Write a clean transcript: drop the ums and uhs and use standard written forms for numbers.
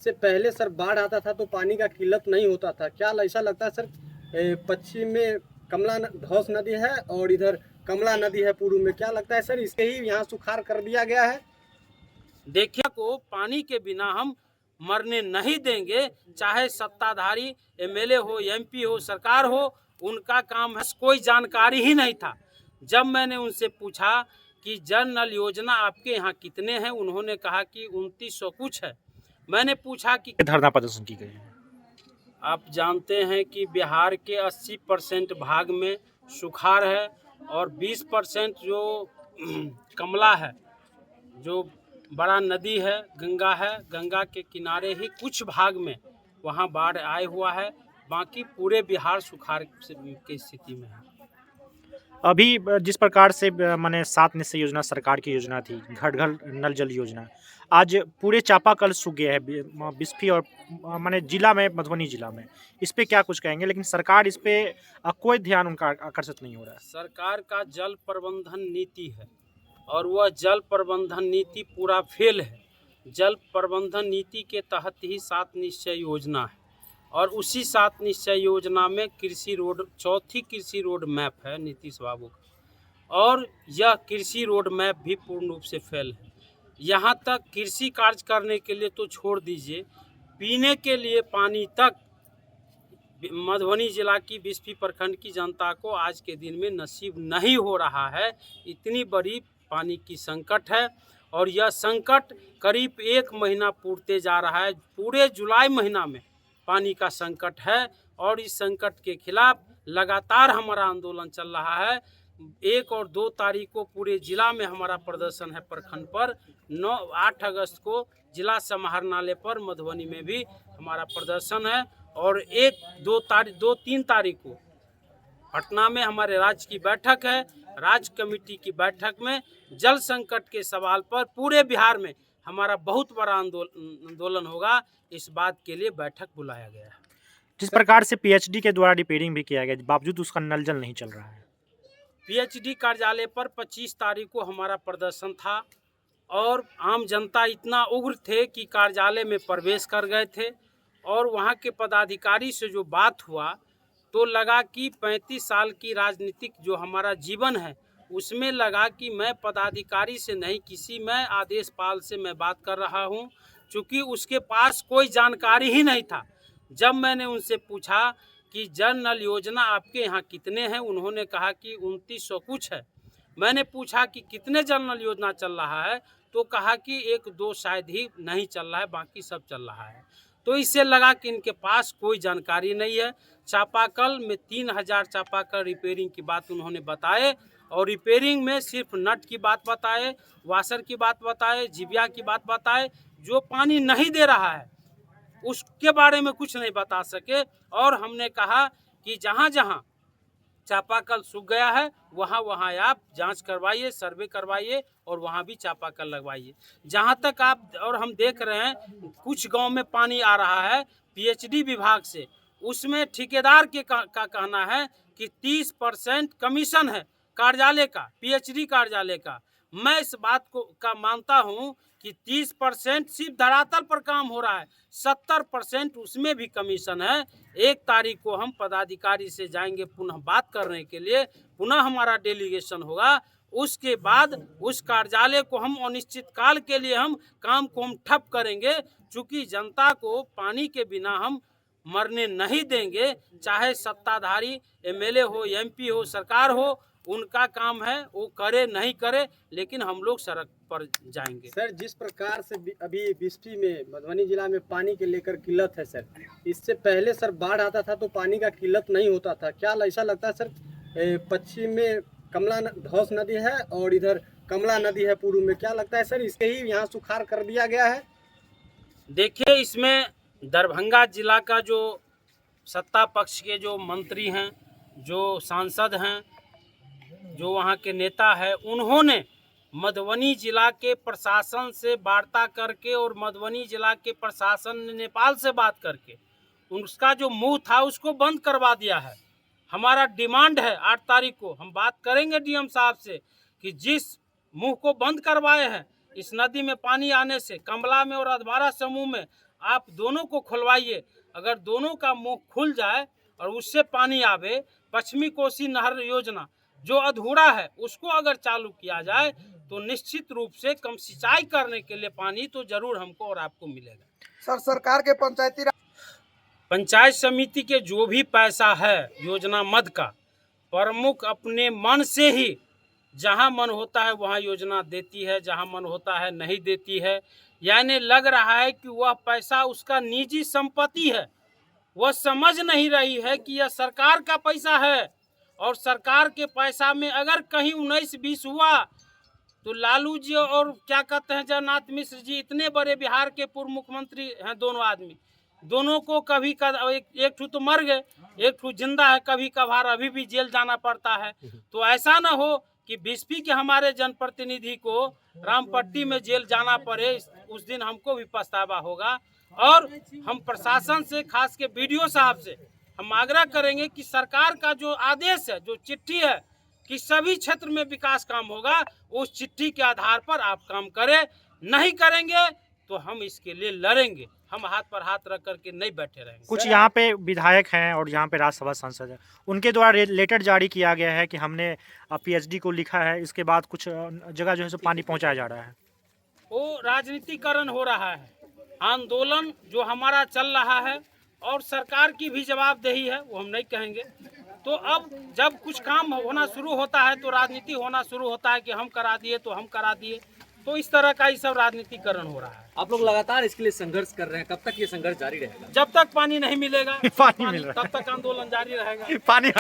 से पहले सर बाढ़ आता था तो पानी का किल्लत नहीं होता था। क्या ऐसा लगता है सर, पश्चिम में धौस नदी है और इधर कमला नदी है पूर्व में, क्या लगता है सर इसके ही यहाँ सुखाड़ कर दिया गया है? देखिए को पानी के बिना हम मरने नहीं देंगे, चाहे सत्ताधारी एमएलए हो, एमपी हो, सरकार हो, उनका काम है। कोई जानकारी ही नहीं था। जब मैंने उनसे पूछा कि जल नल योजना आपके यहाँ कितने हैं, उन्होंने कहा कि 2900 कुछ है। मैंने पूछा कि धरना प्रदर्शन की गई है। आप जानते हैं कि बिहार के 80% भाग में सुखाड़ है और 20% जो कमला है, जो बड़ा नदी है, गंगा के किनारे ही कुछ भाग में वहाँ बाढ़ आए हुआ है। बाकी पूरे बिहार सुखाड़ की स्थिति में है। अभी जिस प्रकार से माने 7 निश्चय योजना सरकार की योजना थी, घर घर नल जल योजना, आज पूरे चापाकल सूख गया है बिस्फी और माने जिला में, मधुबनी जिला में। इस पे क्या कुछ कहेंगे? लेकिन सरकार इस पे कोई ध्यान उनका आकर्षित नहीं हो रहा है। सरकार का जल प्रबंधन नीति है और वह जल प्रबंधन नीति पूरा फेल है। जल प्रबंधन नीति के तहत ही 7 निश्चय योजना है और उसी 7 निश्चय योजना में कृषि रोड, चौथी कृषि रोड मैप है नीतीश बाबू का, और यह कृषि रोड मैप भी पूर्ण रूप से फेल है। यहाँ तक कृषि कार्य करने के लिए तो छोड़ दीजिए, पीने के लिए पानी तक मधुबनी जिला की बिस्फी प्रखंड की जनता को आज के दिन में नसीब नहीं हो रहा है। इतनी बड़ी पानी की संकट है और यह संकट करीब 1 महीना पूरते जा रहा है। पूरे जुलाई महीना में पानी का संकट है और इस संकट के खिलाफ लगातार हमारा आंदोलन चल रहा है। 1 और 2 तारीख को पूरे जिला में हमारा प्रदर्शन है प्रखंड पर। 8 अगस्त को जिला समाहरणालय पर मधुबनी में भी हमारा प्रदर्शन है और 2-3 तारीख को पटना में हमारे राज्य की बैठक है। राज्य कमेटी की बैठक में जल संकट के सवाल पर पूरे बिहार में हमारा बहुत बड़ा आंदोलन होगा। इस बात के लिए बैठक बुलाया गया है। जिस प्रकार से पीएचडी के द्वारा रिपेयरिंग भी किया गया, बावजूद उसका नल जल नहीं चल रहा है। पीएचडी कार्यालय पर 25 तारीख को हमारा प्रदर्शन था और आम जनता इतना उग्र थे कि कार्यालय में प्रवेश कर गए थे और वहाँ के पदाधिकारी से जो बात हुआ तो लगा कि 35 साल की राजनीतिक जो हमारा जीवन है उसमें लगा कि मैं पदाधिकारी से नहीं, किसी मैं आदेशपाल से मैं बात कर रहा हूँ, चूँकि उसके पास कोई जानकारी ही नहीं था। जब मैंने उनसे पूछा कि जल नल योजना आपके यहाँ कितने हैं, उन्होंने कहा कि 2900 कुछ है। मैंने पूछा कि कितने जल नल योजना चल रहा है, तो कहा कि 1-2 शायद ही नहीं चल रहा है, बाकी सब चल रहा है। तो इससे लगा कि इनके पास कोई जानकारी नहीं है। चापाकल में 3000 चापाकल रिपेयरिंग की बात उन्होंने बताए और रिपेयरिंग में सिर्फ नट की बात बताए, वाशर की बात बताए, जिबिया की बात बताए। जो पानी नहीं दे रहा है उसके बारे में कुछ नहीं बता सके। और हमने कहा कि जहाँ जहाँ चापाकल सूख गया है वहाँ वहाँ आप जांच करवाइए, सर्वे करवाइए और वहाँ भी चापाकल लगवाइए। जहाँ तक आप और हम देख रहे हैं कुछ गांव में पानी आ रहा है पीएचडी विभाग से, उसमें ठेकेदार के का कहना है कि 30% कमीशन है कार्यालय का, पीएचडी कार्यालय का। मैं इस बात को मानता हूँ कि 30% सिर्फ धरातल पर काम हो रहा है, 70% उसमें भी कमीशन है। 1 तारीख को हम पदाधिकारी से जाएंगे पुनः बात करने के लिए, पुनः हमारा डेलीगेशन होगा। उसके बाद उस कार्यालय को हम अनिश्चित काल के लिए हम काम को हम ठप करेंगे, चूँकि जनता को पानी के बिना हम मरने नहीं देंगे। चाहे सत्ताधारी एमएलए हो, एमपी हो, सरकार हो, उनका काम है वो करे नहीं करे, लेकिन हम लोग सड़क पर जाएंगे। सर जिस प्रकार से अभी बिस्फी में मधुबनी जिला में पानी के लेकर किल्लत है सर, इससे पहले सर बाढ़ आता था तो पानी का किल्लत नहीं होता था। क्या ऐसा लगता है सर, पश्चिम में धौस नदी है और इधर कमला नदी है पूर्व में, क्या लगता है सर इसके ही यहाँ सुखाड़ कर दिया गया है? देखिए, इसमें दरभंगा जिला का जो सत्ता पक्ष के जो मंत्री हैं, जो सांसद हैं, जो वहाँ के नेता है, उन्होंने मधुबनी जिला के प्रशासन से वार्ता करके और मधुबनी जिला के प्रशासन ने नेपाल से बात करके उसका जो मुंह था उसको बंद करवा दिया है। हमारा डिमांड है 8 तारीख को हम बात करेंगे डीएम साहब से कि जिस मुंह को बंद करवाए हैं इस नदी में पानी आने से, कमला में और अधवारा समूह में आप दोनों को खुलवाइए। अगर दोनों का मुंह खुल जाए और उससे पानी आवे, पश्चिमी कोसी नहर योजना जो अधूरा है उसको अगर चालू किया जाए तो निश्चित रूप से कम सिंचाई करने के लिए पानी तो जरूर हमको और आपको मिलेगा। सर, सरकार के पंचायत समिति के जो भी पैसा है योजना मद का, प्रमुख अपने मन से ही जहां मन होता है वहां योजना देती है, जहां मन होता है नहीं देती है। यानी लग रहा है कि वह पैसा उसका निजी संपत्ति है। वह समझ नहीं रही है कि यह सरकार का पैसा है और सरकार के पैसा में अगर कहीं 19-20 हुआ तो लालू जी और क्या कहते हैं जगन्नाथ मिश्र जी, इतने बड़े बिहार के पूर्व मुख्यमंत्री हैं दोनों आदमी, दोनों को कभी एक ठू तो मर गए, एक ठू जिंदा है, कभी कभार अभी भी जेल जाना पड़ता है। तो ऐसा ना हो कि बिस्फी के हमारे जनप्रतिनिधि को रामपट्टी में जेल जाना पड़े, उस दिन हमको भी पछतावा होगा। और हम प्रशासन से, खास के बीडीओ साहब से हम आग्रह करेंगे कि सरकार का जो आदेश है, जो चिट्ठी है कि सभी क्षेत्र में विकास काम होगा, उस चिट्ठी के आधार पर आप काम करें। नहीं करेंगे तो हम इसके लिए लड़ेंगे, हम हाथ पर हाथ रख करके नहीं बैठे रहेंगे। कुछ यहाँ पे विधायक हैं और यहाँ पे राज्यसभा सांसद हैं, उनके द्वारा लेटर जारी किया गया है कि हमने पीएचडी को लिखा है, इसके बाद कुछ जगह जो है सो पानी पहुँचाया जा रहा है। वो राजनीतिकरण हो रहा है। आंदोलन जो हमारा चल रहा है और सरकार की भी जवाबदेही है, वो हम नहीं कहेंगे। तो अब जब कुछ काम होना शुरू होता है तो राजनीति होना शुरू होता है कि हम करा दिए तो हम करा दिए, तो इस तरह का ये सब राजनीतिकरण हो रहा है। आप लोग लगातार इसके लिए संघर्ष कर रहे हैं, कब तक ये संघर्ष जारी रहेगा? जब तक पानी नहीं मिलेगा पानी मिल रहा है, तब तक आंदोलन जारी रहेगा। पानी